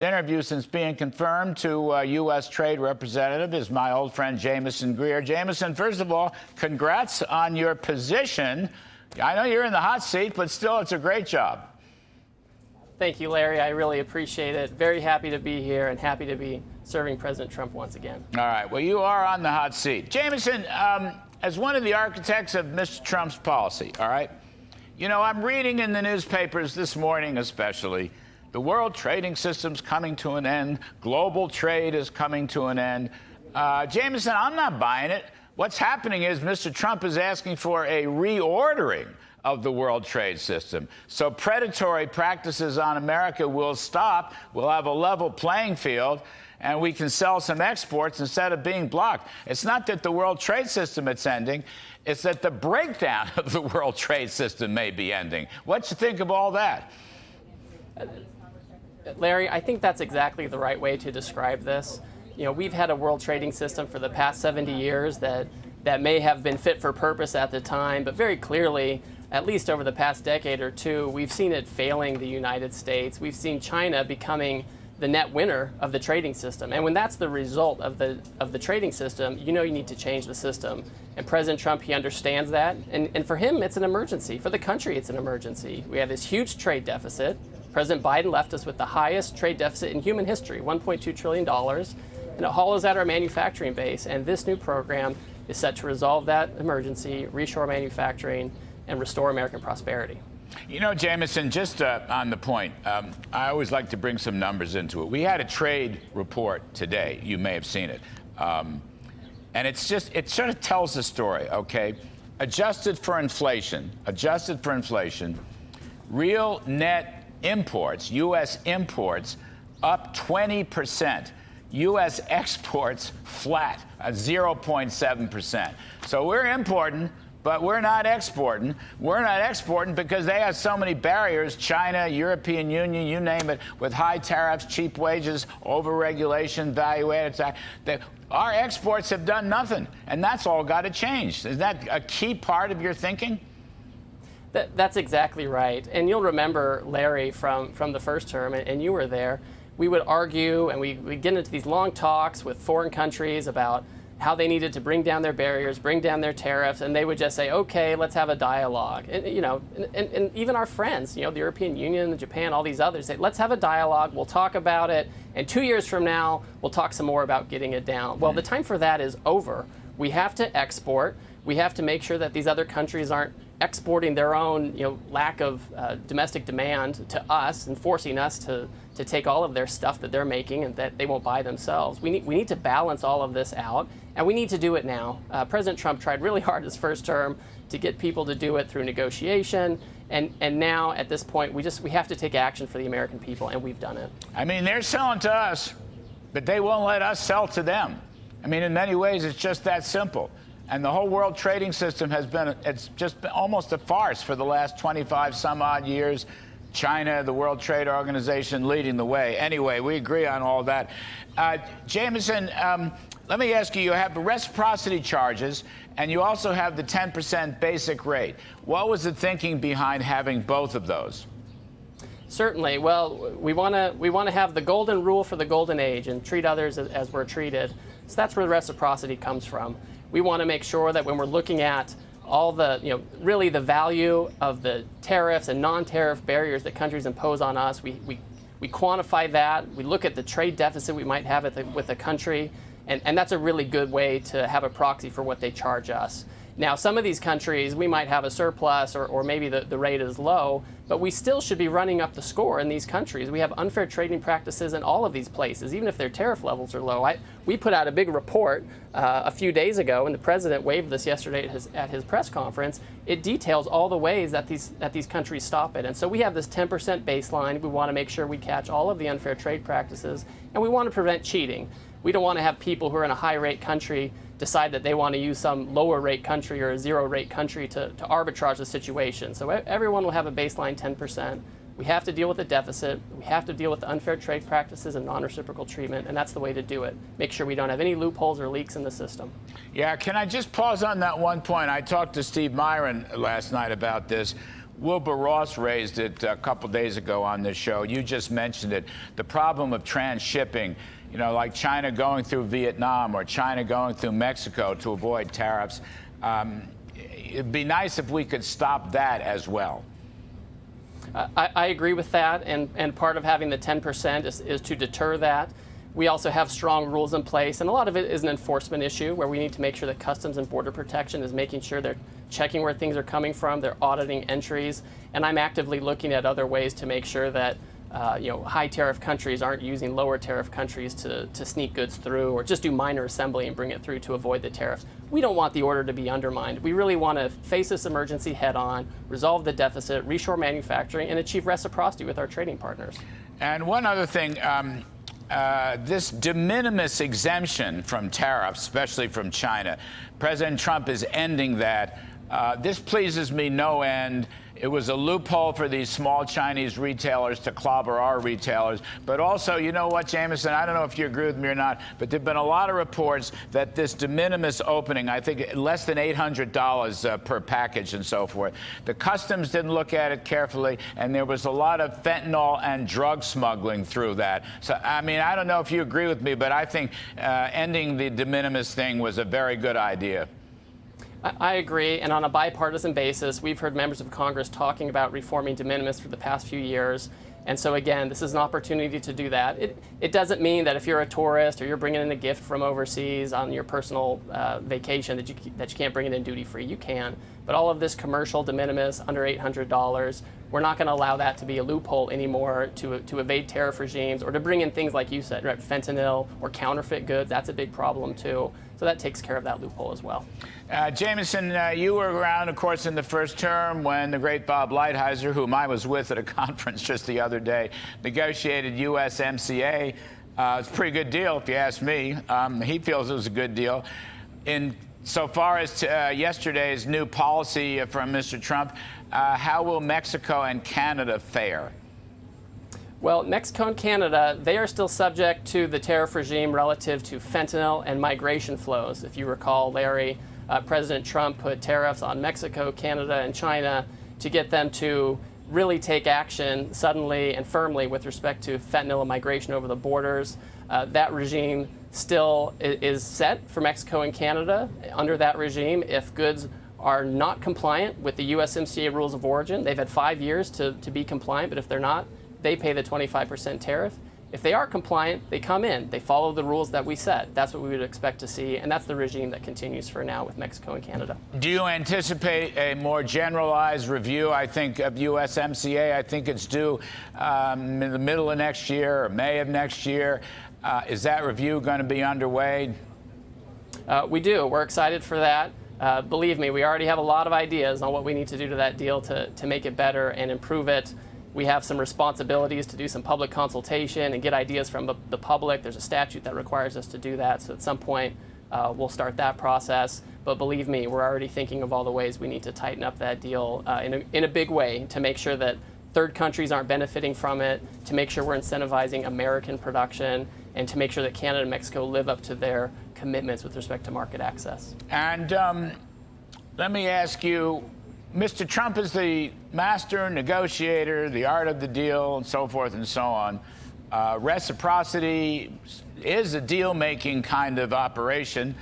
Interview since being confirmed to U.S. Trade Representative is my old friend Jamieson Greer. Jamieson, first of all, congrats on your position. I know you're in the hot seat, but still, it's a great job. Thank you, Larry. I really appreciate it. Very happy to be here and happy to be serving President Trump once again. All right. Well, you are on the hot seat. Jamieson, as one of the architects of Mr. Trump's policy, all right, you know, I'm reading in the newspapers this morning especially, the world trading system's coming to an end. Global trade is coming to an end. Jamieson, I'm not buying it. What's happening is Mr. Trump is asking for a reordering of the world trade system. So predatory practices on America will stop. We'll have a level playing field, and we can sell some exports instead of being blocked. It's not that the world trade system is ending. It's that the breakdown of the world trade system may be ending. What do you think of all that? Larry, I think that's exactly the right way to describe this. You know, we've had a world trading system for the past 70 years that may have been fit for purpose at the time, but very clearly, at least over the past decade or two, we've seen it failing the United States. We've seen China becoming the net winner of the trading system. And when that's the result of the trading system, you know you need to change the system. And President Trump, he understands that. And for him, it's an emergency. For the country, it's an emergency. We have this huge trade deficit. President Biden left us with the highest trade deficit in human history, $1.2 trillion, and it hollows out our manufacturing base. And this new program is set to resolve that emergency, reshore manufacturing, and restore American prosperity. You know, Jamieson, just on the point, I always like to bring some numbers into it. We had a trade report today. You may have seen it. And it sort of tells the story, okay? Adjusted for inflation, real net imports, U.S. imports, up 20%. U.S. exports flat at 0.7%. So we're importing, but we're not exporting. We're not exporting because they have so many barriers, China, European Union, you name it, with high tariffs, cheap wages, overregulation, value-added tax. Our exports have done nothing, and that's all got to change. Is that a key part of your thinking? That's exactly right. And you'll remember, Larry, from the first term, and you were there, we would argue and we'd get into these long talks with foreign countries about how they needed to bring down their barriers, bring down their tariffs, and they would just say, okay, let's have a dialogue. And, you know, and even our friends, you know, the European Union, Japan, all these others say, let's have a dialogue, we'll talk about it, and 2 years from now, we'll talk some more about getting it down. Well, the time for that is over. We have to export. We have to make sure that these other countries aren't exporting their own, you know, lack of domestic demand to us and forcing us to take all of their stuff that they're making and that they won't buy themselves. We need to balance all of this out, and we need to do it now. President Trump tried really hard his first term to get people to do it through negotiation, and now at this point we have to take action for the American people, and we've done it. I mean, they're selling to us, but they won't let us sell to them. I mean, in many ways, it's just that simple. And the whole world trading system it's just been almost a farce for the last 25 some odd years. China, the World Trade Organization leading the way. Anyway, we agree on all that. Jamieson, let me ask you, you have the reciprocity charges and you also have the 10% basic rate. What was the thinking behind having both of those? Certainly. Well, we want to have the golden rule for the golden age and treat others as we're treated. So that's where the reciprocity comes from. We want to make sure that when we're looking at all the, you know, really the value of the tariffs and non-tariff barriers that countries impose on us, we quantify that. We look at the trade deficit we might have with the country, and that's a really good way to have a proxy for what they charge us. Now, some of these countries, we might have a surplus or maybe the rate is low, but we still should be running up the score in these countries. We have unfair trading practices in all of these places, even if their tariff levels are low. We put out a big report a few days ago, and the president waved this yesterday at his press conference. It details all the ways that these countries stop it. And so we have this 10% baseline. We want to make sure we catch all of the unfair trade practices, and we want to prevent cheating. We don't want to have people who are in a high-rate country decide that they want to use some lower-rate country or a zero-rate country to arbitrage the situation. So everyone will have a baseline 10%. We have to deal with the deficit. We have to deal with the unfair trade practices and non-reciprocal treatment, and that's the way to do it. Make sure we don't have any loopholes or leaks in the system. Yeah, can I just pause on that one point? I talked to Steve Myron last night about this. Wilbur Ross raised it a couple days ago on this show. You just mentioned it. The problem of transshipping, you know, like China going through Vietnam or China going through Mexico to avoid tariffs. It'd be nice if we could stop that as well. I agree with that, and part of having the 10% is to deter that. We also have strong rules in place, and a lot of it is an enforcement issue where we need to make sure that Customs and Border Protection is making sure they're checking where things are coming from, they're auditing entries, and I'm actively looking at other ways to make sure that high tariff countries aren't using lower tariff countries to sneak goods through or just do minor assembly and bring it through to avoid the tariffs. We don't want the order to be undermined. We really want to face this emergency head on, resolve the deficit, reshore manufacturing, and achieve reciprocity with our trading partners. And one other thing, this de minimis exemption from tariffs, especially from China, President Trump is ending that. This pleases me no end. It was a loophole for these small Chinese retailers to clobber our retailers. But also, you know what, Jamieson, I don't know if you agree with me or not, but there have been a lot of reports that this de minimis opening, I think less than $800 per package and so forth, the customs didn't look at it carefully, and there was a lot of fentanyl and drug smuggling through that. So, I mean, I don't know if you agree with me, but I think ending the de minimis thing was a very good idea. I agree, and on a bipartisan basis, we've heard members of Congress talking about reforming de minimis for the past few years. And so again, this is an opportunity to do that. It doesn't mean that if you're a tourist or you're bringing in a gift from overseas on your personal vacation that you can't bring it in duty free. You can, but all of this commercial de minimis under $800, we're not going to allow that to be a loophole anymore to evade tariff regimes or to bring in things like you said, right, fentanyl or counterfeit goods. That's a big problem too. So that takes care of that loophole as well. Jamieson, you were around, of course, in the first term when the great Bob Lighthizer, whom I was with at a conference just the other day, negotiated USMCA. It's a pretty good deal, if you ask me. He feels it was a good deal. In so far as yesterday's new policy from Mr. Trump, how will Mexico and Canada fare? Well, Mexico and Canada, they are still subject to the tariff regime relative to fentanyl and migration flows. If you recall, Larry, President Trump put tariffs on Mexico, Canada, and China to get them to really take action suddenly and firmly with respect to fentanyl and migration over the borders. That regime still is set for Mexico and Canada. Under that regime, if goods are not compliant with the USMCA rules of origin, they've had 5 years to be compliant, but if they're not, they pay the 25% tariff. If they are compliant, they come in. They follow the rules that we set. That's what we would expect to see, and that's the regime that continues for now with Mexico and Canada. Do you anticipate a more generalized review, I think, of USMCA? I think it's due in the middle of next year or May of next year. Is that review going to be underway? We do. We're excited for that. Believe me, we already have a lot of ideas on what we need to do to that deal to make it better and improve it. We have some responsibilities to do some public consultation and get ideas from the public. There's a statute that requires us to do that. So at some point, we'll start that process. But believe me, we're already thinking of all the ways we need to tighten up that deal in a big way to make sure that third countries aren't benefiting from it, to make sure we're incentivizing American production, and to make sure that Canada and Mexico live up to their commitments with respect to market access. And let me ask you, Mr. Trump is the master negotiator, the art of the deal, and so forth and so on. Reciprocity is a deal-making kind of operation.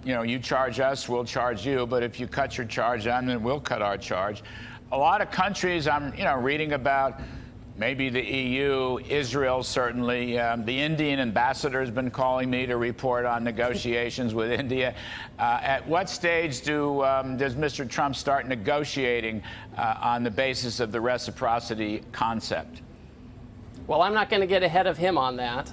You charge us, we'll charge you, but if you cut your charge on, then we'll cut our charge. A lot of countries I'm reading about, maybe the EU, Israel certainly. The Indian ambassador has been calling me to report on negotiations with India. At what stage does Mr. Trump start negotiating on the basis of the reciprocity concept? Well, I'm not going to get ahead of him on that.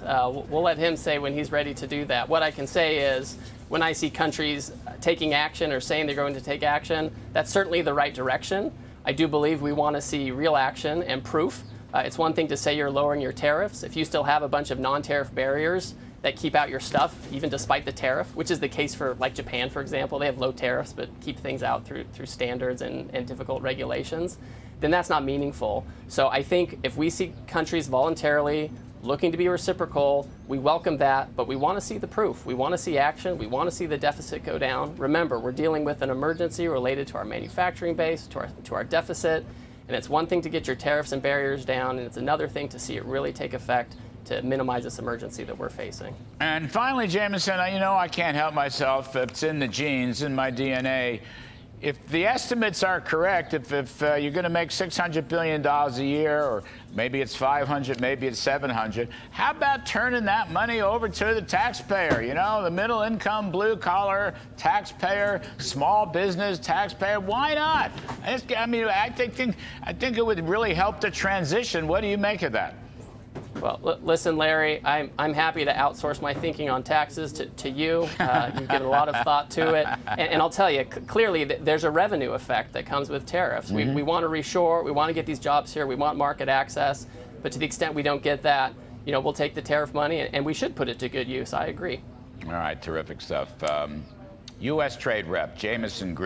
We'll let him say when he's ready to do that. What I can say is when I see countries taking action or saying they're going to take action, that's certainly the right direction. I do believe we want to see real action and proof. It's one thing to say you're lowering your tariffs. If you still have a bunch of non-tariff barriers that keep out your stuff, even despite the tariff, which is the case for like Japan, for example, they have low tariffs but keep things out through standards and difficult regulations, then that's not meaningful. So I think if we see countries voluntarily looking to be reciprocal. We welcome that, but we want to see the proof. We want to see action. We want to see the deficit go down. Remember, we're dealing with an emergency related to our manufacturing base, to our deficit, and it's one thing to get your tariffs and barriers down, and it's another thing to see it really take effect to minimize this emergency that we're facing. And finally, Jamieson, you know, I can't help myself. It's in the genes, in my DNA. If the estimates are correct, if you're going to make $600 billion a year, or maybe it's 500, maybe it's 700, how about turning that money over to the taxpayer? You know, the middle income, blue collar taxpayer, small business taxpayer. Why not? I think it would really help the transition. What do you make of that? Well, listen, Larry, I'm happy to outsource my thinking on taxes to you. You've given a lot of thought to it. And I'll tell you, clearly, there's a revenue effect that comes with tariffs. Mm-hmm. We want to reshore. We want to get these jobs here. We want market access. But to the extent we don't get that, you know, we'll take the tariff money, and we should put it to good use. I agree. All right, terrific stuff. U.S. Trade Rep Jamieson Greer.